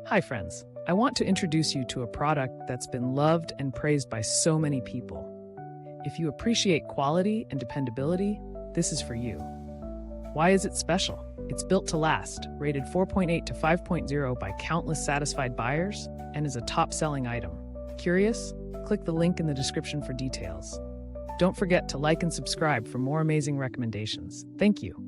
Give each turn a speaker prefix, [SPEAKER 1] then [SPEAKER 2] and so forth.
[SPEAKER 1] Hi friends, I want to introduce you to a product that's been loved and praised by so many people. If you appreciate quality and dependability, this is for you. Why is it special? It's built to last, rated 4.8 to 5.0 by countless satisfied buyers, and is a top-selling item. Curious? Click the link in the description for details. Don't forget to like and subscribe for more amazing recommendations. Thank you.